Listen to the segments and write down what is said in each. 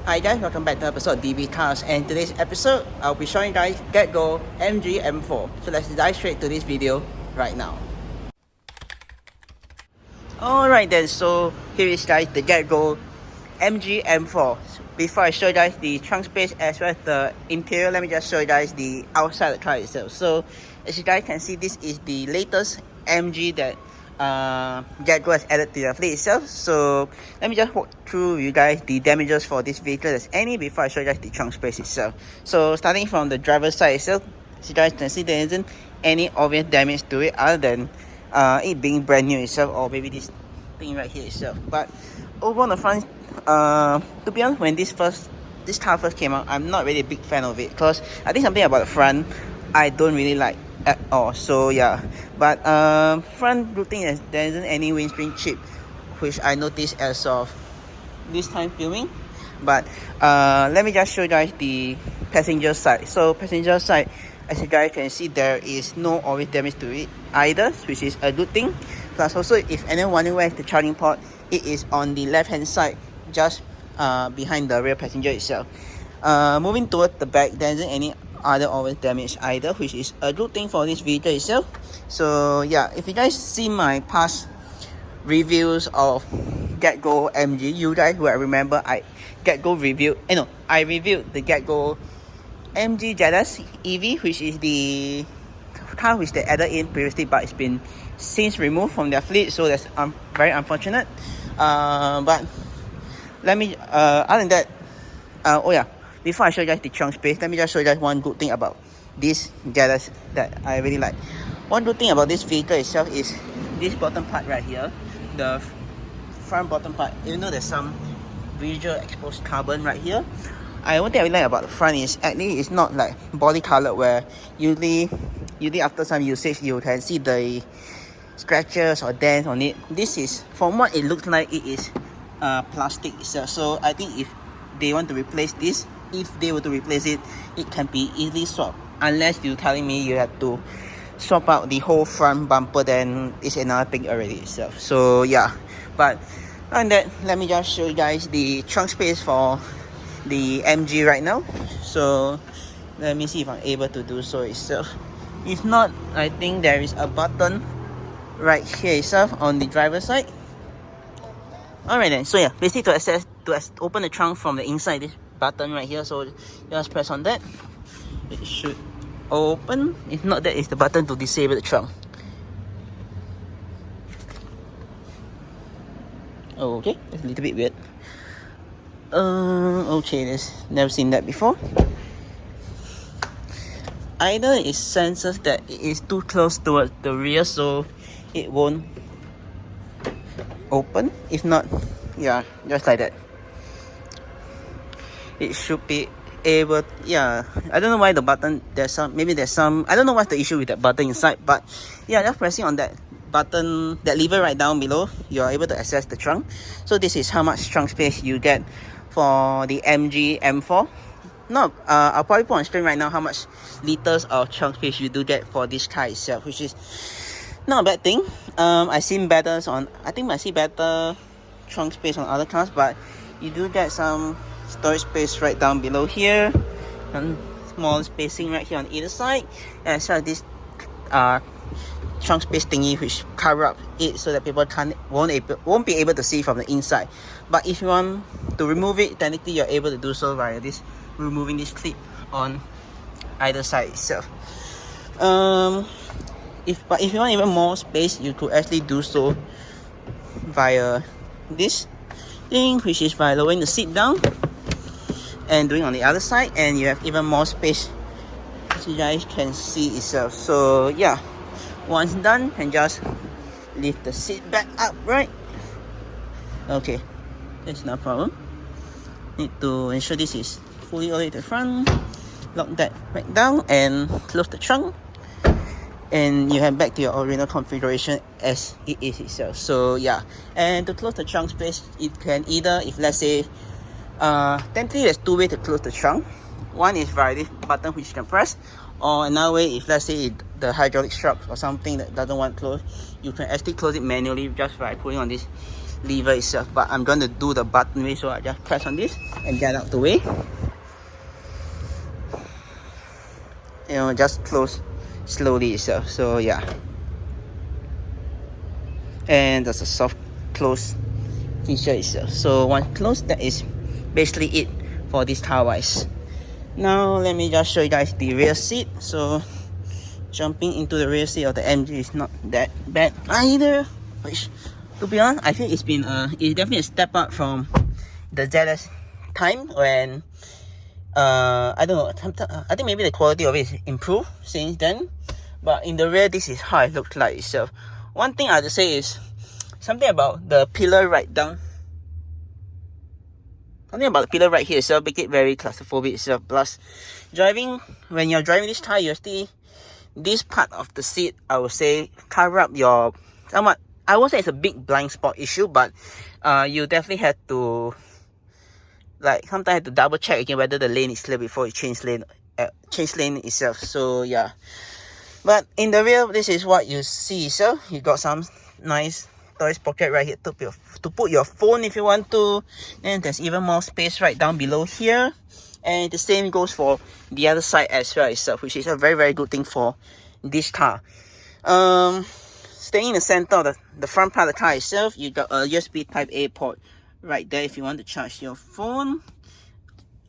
Hi guys, welcome back to episode DB Cars, and today's episode I'll be showing you guys GetGo MG M4. So let's dive straight to this video right now. Alright then, so here is guys the GetGo MG M4. Before I show you guys the trunk space as well as the interior, let me just show you guys the outside of the car itself. So as you guys can see, this is the latest MG that GetGo has added to the fleet itself. So let me just walk through you guys the damages for this vehicle, there's any, before I show you guys the trunk space itself. So starting from the driver's side itself, as you guys can see, there isn't any obvious damage to it other than it being brand new itself, or maybe this thing right here itself. But over on the front, to be honest, when this car first came out, I'm not really a big fan of it, because I think something about the front I don't really like at all. So yeah, but front good thing is there isn't any windscreen chip, which I noticed as of this time filming. But let me just show you guys the passenger side. So passenger side, as you guys can see, there is no obvious damage to it either, which is a good thing. Plus also, if anyone wondering where is the charging port, it is on the left hand side, just behind the rear passenger itself. Moving towards the back, there isn't any other obvious damage either, which is a good thing for this vehicle itself. So yeah, if you guys see my past reviews of GetGo MG, you guys will remember I reviewed the GetGo MG ZS EV, which is the car which they added in previously, but it's been since removed from their fleet, so that's very unfortunate. But let me other than that, oh yeah, before I show you guys the trunk space, let me just show you guys one good thing about this ZS that I really like. One good thing about this vehicle itself is this bottom part right here, the front bottom part. Even though there's some visual exposed carbon right here, one thing I really like about the front is actually it's not like body colored, where usually after some usage you can see the scratches or dents on it. This is, from what it looks like, it is plastic itself. So I think if they want to replace this, if they were to replace it, it can be easily swapped. Unless you're telling me you have to swap out the whole front bumper, then it's another thing already itself. So yeah, but other than that, let me just show you guys the trunk space for the MG right now. So let me see if I'm able to do so itself. If not, I think there is a button right here itself on the driver's side. Alright then, so yeah, basically to open the trunk from the inside, this button right here, so just press on that, it should open. If not, that is the button to disable the trunk. Okay, that's a little bit weird. Okay, there's never seen that before. Either it senses that it is too close towards the rear, so it won't open. If not, yeah, just like that, it should be able. Yeah, I don't know why the button, maybe there's some, I don't know what's the issue with that button inside, but yeah, just pressing on that button, that lever right down below, you're able to access the trunk. So this is how much trunk space you get for the MG M4. No, I'll probably put on screen right now how much liters of trunk space you do get for this car itself, which is not a bad thing. I see better trunk space on other cars, but you do get some storage space right down below here, and small spacing right here on either side, as well as this trunk space thingy which cover up it so that people won't be able to see from the inside. But if you want to remove it, technically you're able to do so via removing this clip on either side itself. But if you want even more space, you could actually do so via this thing, which is by lowering the seat down and doing on the other side, and you have even more space, as you guys can see itself. So yeah, once done, you can just lift the seat back up, right? Okay, that's no problem. Need to ensure this is fully all the way to the front, lock that back down and close the trunk, and you head back to your original configuration as it is itself. So yeah, and to close the trunk space, it can either, if let's say, technically there's two ways to close the trunk. One is via this button which you can press, or another way, if let's say the hydraulic strap or something that doesn't want to close, you can actually close it manually just by putting on this lever itself, but I'm going to do the button way, so I just press on this and get out the way. You know, just close slowly itself. So yeah, and that's a soft close feature itself. So once closed, that is basically it for this car wise. Now let me just show you guys the rear seat. So jumping into the rear seat of the MG is not that bad either, which, to be honest, I think it's definitely a step up from the ZS time when I don't know, I think maybe the quality of it is improved since then. But in the rear, this is how it looks like itself. One thing I have to say is something about the pillar right down. Something about the pillar right here itself make it very claustrophobic itself. Plus, when you're driving this car, you still, this part of the seat, I would say, cover up your somewhat. I won't say it's a big blind spot issue, but you definitely have to, like, sometimes have to double check again whether the lane is clear before you change lane itself. So yeah, but in the rear, this is what you see. So you got some nice storage pocket right here to put your phone if you want to, and there's even more space right down below here. And the same goes for the other side as well itself, which is a very, very good thing for this car. Staying in the center of the front part of the car itself, you got a USB type A port right there if you want to charge your phone,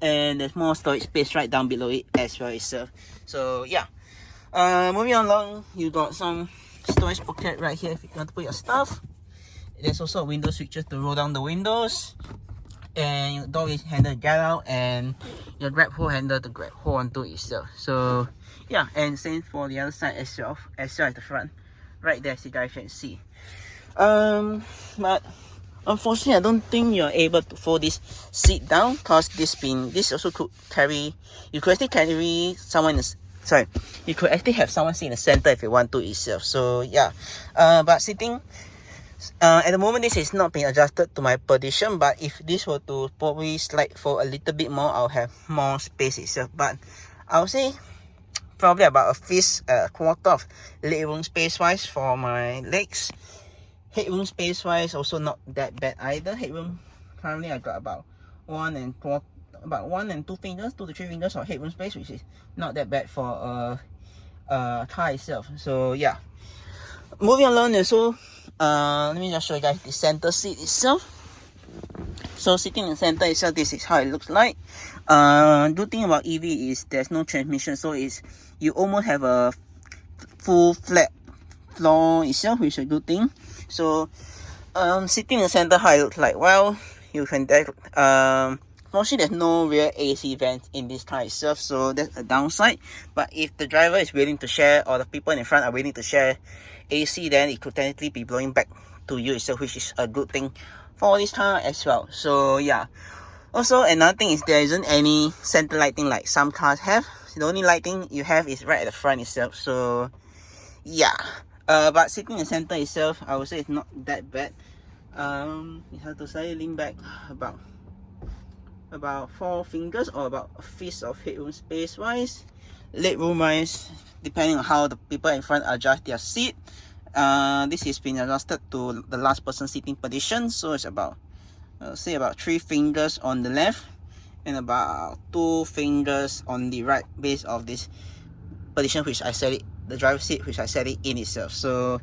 and there's more storage space right down below it as well itself. So yeah, moving on along, you got some storage pocket right here if you want to put your stuff. There's also a window switcher to roll down the windows, and your door handle to get out, and your grab hold handle to grab hold onto itself. So yeah, and same for the other side as well as the front right there, as you guys can see. But unfortunately, I don't think you're able to fold this seat down, because this also could carry, you could actually carry someone in the, you could actually have someone sit in the center if you want to itself. So yeah, but sitting at the moment, this is not being adjusted to my position, but if this were to probably slide for a little bit more, I'll have more space itself. But I would say probably about a fist, quarter of legroom space wise for my legs. Headroom space wise also not that bad either. Headroom, currently I got about 1 and 2 fingers, 2 to 3 fingers of headroom space, which is not that bad for a car itself. So yeah, moving along. So let me just show you guys the center seat itself. So sitting in the center itself, this is how it looks like. Good thing about EV is there's no transmission, so you almost have a full flat floor itself, which is a good thing. So sitting in the center, how it looks like, well, you can mostly there's no rear AC vents in this car itself, so that's a downside. But if the driver is willing to share, or the people in front are willing to share AC, then it could technically be blowing back to you itself, which is a good thing for this car as well. So yeah, also another thing is there isn't any center lighting like some cars have. The only lighting you have is right at the front itself. So yeah, but sitting in the center itself, I would say it's not that bad. You have to slightly lean back about 4 fingers, or about a fist of headroom space wise. Legroom wise, depending on how the people in front adjust their seat, this has been adjusted to the last person sitting position. So it's about say about 3 fingers on the left and about 2 fingers on the right base of this position, which I set it, the driver's seat, which I set it in itself. So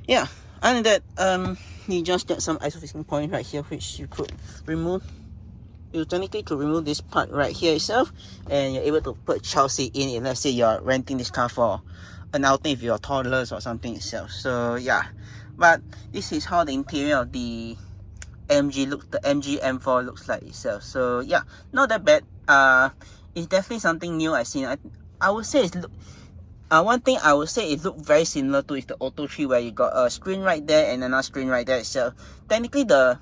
yeah, other than that, you just get some isofixing point right here, which you could remove. You technically could remove this part right here itself, and you're able to put child seat in it. Let's say you're renting this car for an outing if you're toddlers or something itself. So yeah, but this is how the interior of the MG M4 looks like itself. So yeah, not that bad. It's definitely something new I've seen. I would say it's one thing I would say it looked very similar to is the Auto 3, where you got a screen right there and another screen right there itself. Technically, the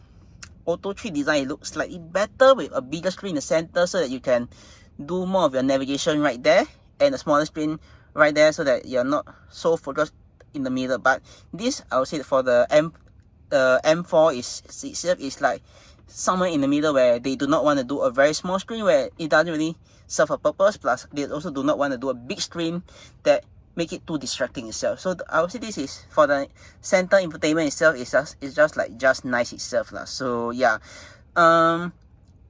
Auto 3 design, it looks slightly better with a bigger screen in the center, so that you can do more of your navigation right there, and a smaller screen right there, so that you're not so focused in the middle. But this, I would say, for the M4 is like somewhere in the middle, where they do not want to do a very small screen where it doesn't really serve a purpose. Plus, they also do not want to do a big screen that make it too distracting itself. So I would say this is for the center infotainment itself. It's just nice itself lah. So yeah,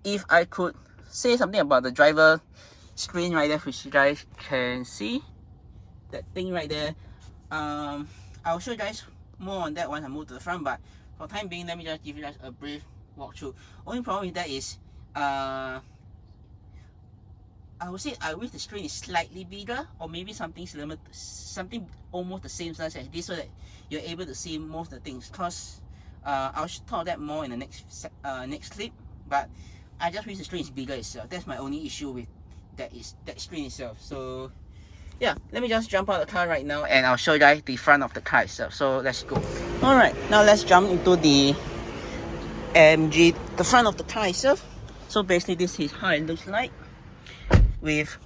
if I could say something about the driver screen right there, which you guys can see, that thing right there. I'll show you guys more on that once I move to the front, but for the time being, let me just give you guys a brief walkthrough. Only problem with that is I would say I wish the screen is slightly bigger, or maybe something similar, something almost the same size as this, so that you're able to see most of the things. Cause I'll talk that more in the next clip. But I just wish the screen is bigger itself. That's my only issue with that screen itself. So yeah, let me just jump out of the car right now, and I'll show you guys the front of the car itself. So let's go. All right, now let's jump into the front of the car itself. So basically, this is how it looks like with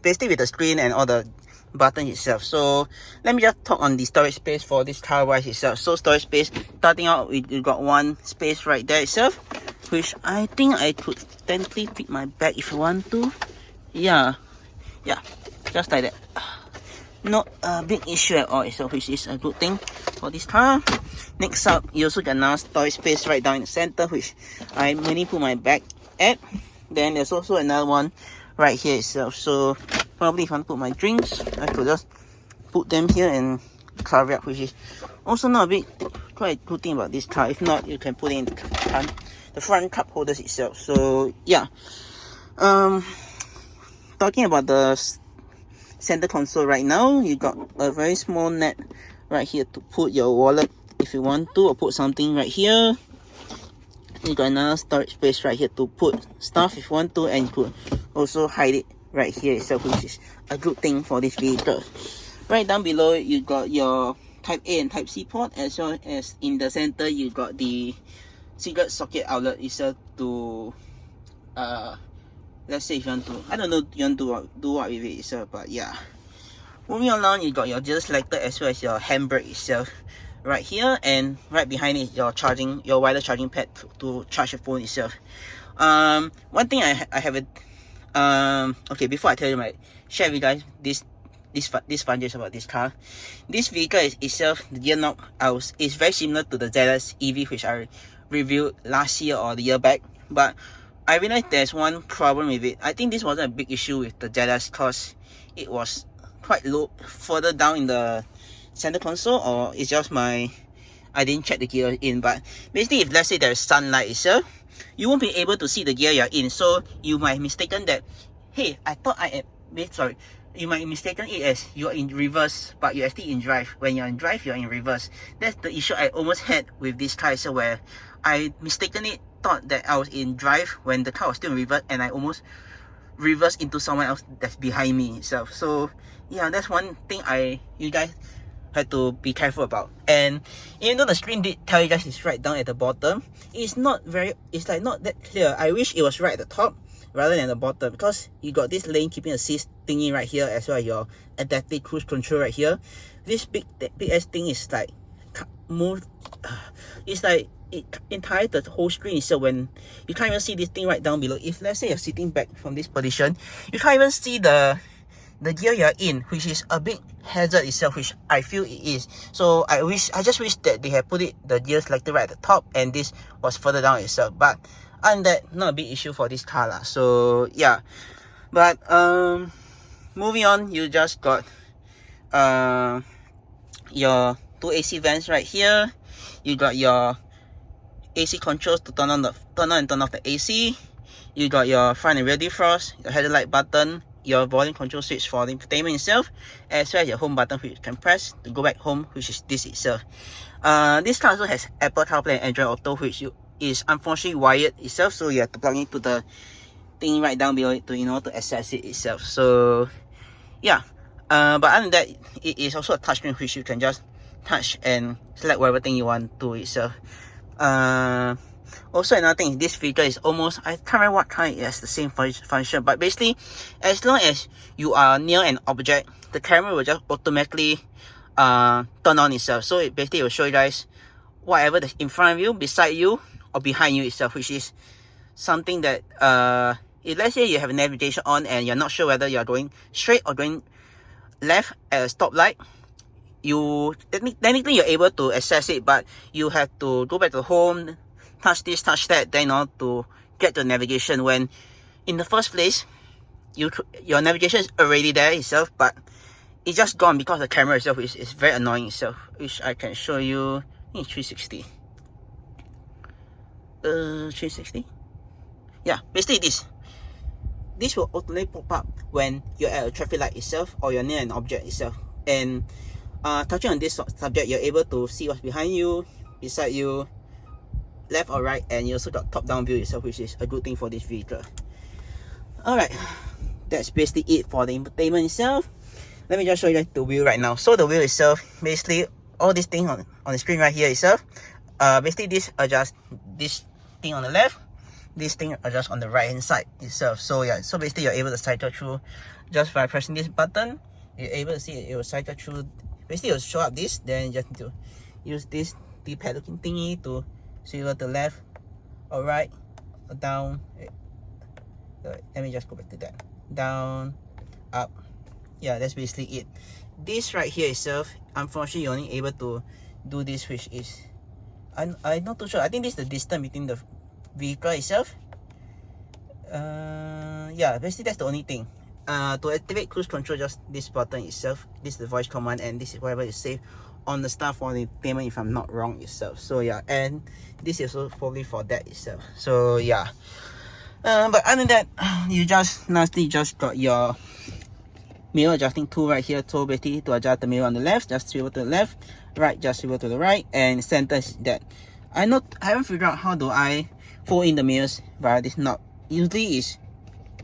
basically with the screen and all the buttons itself. So let me just talk on the storage space for this car wise itself. So storage space, starting out with, you got one space right there itself, which I think I could technically fit my bag if I want to. Yeah, just like that. Not a big issue at all itself, which is a good thing for this car. Next up, you also got another storage space right down in the center, which I mainly put my bag at. Then there's also another one right here itself. So probably if I want to put my drinks, I could just put them here and cover up, which is also not a quite good thing about this car. If not, you can put it in the front cup holders itself. So yeah, talking about the center console right now, you got a very small net right here to put your wallet if you want to, or put something right here. You got another storage space right here to put stuff if you want to, and you could also hide it right here itself, which is a good thing for this vehicle. Right down below, you got your Type A and Type C port, as well as in the center you got the cigarette socket outlet itself to let's say if you want to, I don't know, you want to do what with it itself, but yeah. Moving along, you got your gear selector as well as your handbrake itself right here, and right behind it your wireless charging pad to charge your phone itself. One thing I have okay, before I tell you share with you guys this fun news about this car. This vehicle itself, the gear knob is very similar to the ZS EV, which I reviewed last year or the year back, but I realized there's one problem with it. I think this wasn't a big issue with the ZS because it was quite low further down in the center console, or it's just I didn't check the gear in. But basically, if let's say there's sunlight itself, you won't be able to see the gear you're in, so you might mistaken that, hey, I thought you might mistaken it as you're in reverse, but you're actually in drive. When you're in drive, you're in reverse. That's the issue I almost had with this car, so where I mistakenly thought that I was in drive when the car was still in reverse, and I almost reversed into someone else that's behind me itself. So yeah, that's one thing you guys had to be careful about. And even though the screen did tell you guys it's right down at the bottom, it's not that clear. I wish it was right at the top rather than the bottom, because you got this lane keeping assist thingy right here, as well as your adaptive cruise control right here. This big ass thing is like moved. It's like it entire the whole screen is, so when you can't even see this thing right down below. If let's say you're sitting back from this position, you can't even see the gear you're in, which is a big hazard itself, which I feel it is. So I just wish that they had put the gear selector right at the top, and this was further down itself. But other than that, not a big issue for this car lah. So yeah, but moving on, you just got your two AC vents right here. You got your AC controls to turn on and turn off the AC. You got your front and rear defrost, your headlight button, your volume control switch for the entertainment itself, as well as your home button, which you can press to go back home, which is this itself. This car also has Apple CarPlay and Android Auto, which is unfortunately wired itself, so you have to plug into the thing right down below in order to access it itself. So yeah, but other than that, it is also a touchscreen, which you can just touch and select whatever thing you want to itself. Also another thing, this vehicle is almost, I can't remember what kind, it has the same function, but basically as long as you are near an object, the camera will just automatically turn on itself. So it basically will show you guys whatever that's in front of you, beside you, or behind you itself, which is something that if let's say you have navigation on and you're not sure whether you're going straight or going left at a stoplight, you technically you're able to access it, but you have to go back to home, touch this, touch that, then to get to navigation, when in the first place your navigation is already there itself, but it's just gone because the camera itself is very annoying itself, which I can show you. I think it's 360. 360. Yeah, basically this will automatically pop up when you're at a traffic light itself or you're near an object itself. And touching on this subject, you're able to see what's behind you, beside you, left or right, and you also got top-down view itself, which is a good thing for this vehicle. Alright, that's basically it for the infotainment itself. Let me just show you the wheel right now. So the wheel itself, basically all this thing on the screen right here itself, basically this adjusts this thing on the left, this thing adjusts on the right hand side itself. So yeah, so basically you're able to cycle through just by pressing this button. You're able to see it will cycle through. Basically, it will show up this, then you just need to use this D-pad looking thingy to swivel to the left or right or down. Let me just go back to that. Down, up. Yeah, that's basically it. This right here itself, unfortunately, you're only able to do this, which is I'm not too sure. I think this is the distance between the vehicle itself. Yeah, basically that's the only thing. To activate cruise control, just this button itself. This is the voice command, and this is whatever you save on the start for the payment, if I'm not wrong itself. So yeah, and this is also probably for that itself. So yeah, but other than that, you just lastly just got your mirror adjusting tool right here. So basically to adjust the mirror on the left, just swivel to the left, right, just swivel to the right, and center is that. I haven't figured out how do I fold in the mirrors via this knob. Usually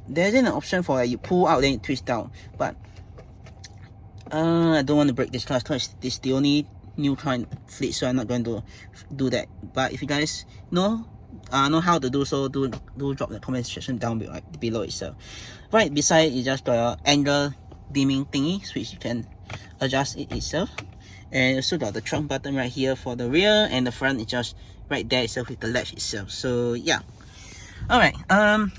there isn't an option for like you pull out then you twist down, but I don't want to break this car because this is the only new car in Fleet, so I'm not going to do that. But if you guys know how to do so, do drop the comment section down below itself. Right beside it, just got your angle dimming thingy, which you can adjust it itself, and also got the trunk button right here for the rear, and the front is just right there itself with the latch itself. So yeah. Alright,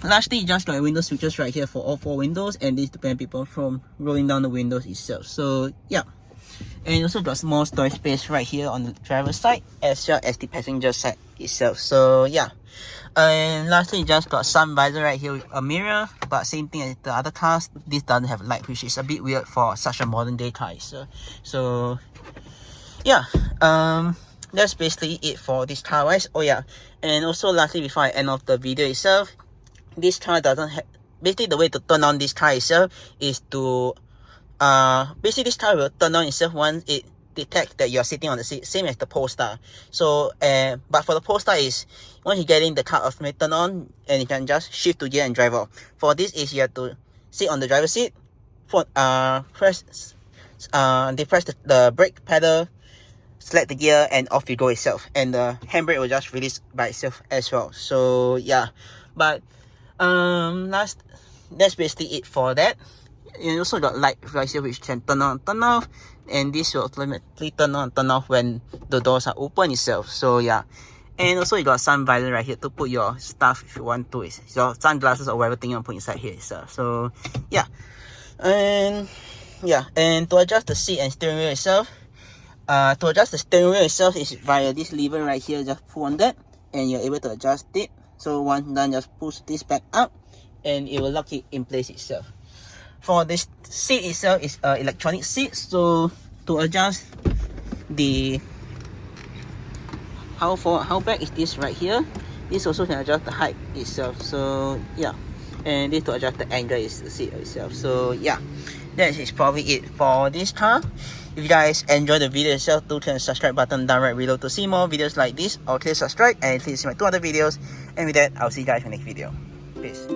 lastly, you just got window switches right here for all 4 windows, and this to prevent people from rolling down the windows itself. So yeah, and also got small storage space right here on the driver's side as well as the passenger side itself. So yeah, and lastly, you just got sun visor right here with a mirror, but same thing as the other cars, this doesn't have light, which is a bit weird for such a modern day car. So yeah, that's basically it for this car wise. Oh yeah, and also lastly, before I end off the video itself, this car doesn't have, basically the way to turn on this car itself is to basically this car will turn on itself once it detects that you're sitting on the seat, same as the Polestar. So but for the Polestar is once you get in, the car automatically turn on and you can just shift to gear and drive off. For this is you have to sit on the driver's seat, press the brake pedal, select the gear, and off you go itself, and the handbrake will just release by itself as well. So yeah, but that's basically it for that. You also got light right here which can turn on, turn off, and this will automatically turn on, turn off when the doors are open itself. So yeah, and also you got sun visor right here to put your stuff if you want to, your sunglasses or whatever thing you want to put inside here itself. So yeah, and to adjust the seat and steering wheel itself, to adjust the steering wheel itself is via this lever right here. Just pull on that and you're able to adjust it. So once done, just push this back up and it will lock it in place itself. For this seat itself is electronic seat, so to adjust the how back is this right here, this also can adjust the height itself. So yeah, and this to adjust the angle is the seat itself. So yeah, that is probably it for this car. If you guys enjoyed the video itself, do click the subscribe button down right below to see more videos like this, or click subscribe and click see my 2 other videos. And with that, I'll see you guys in the next video. Peace.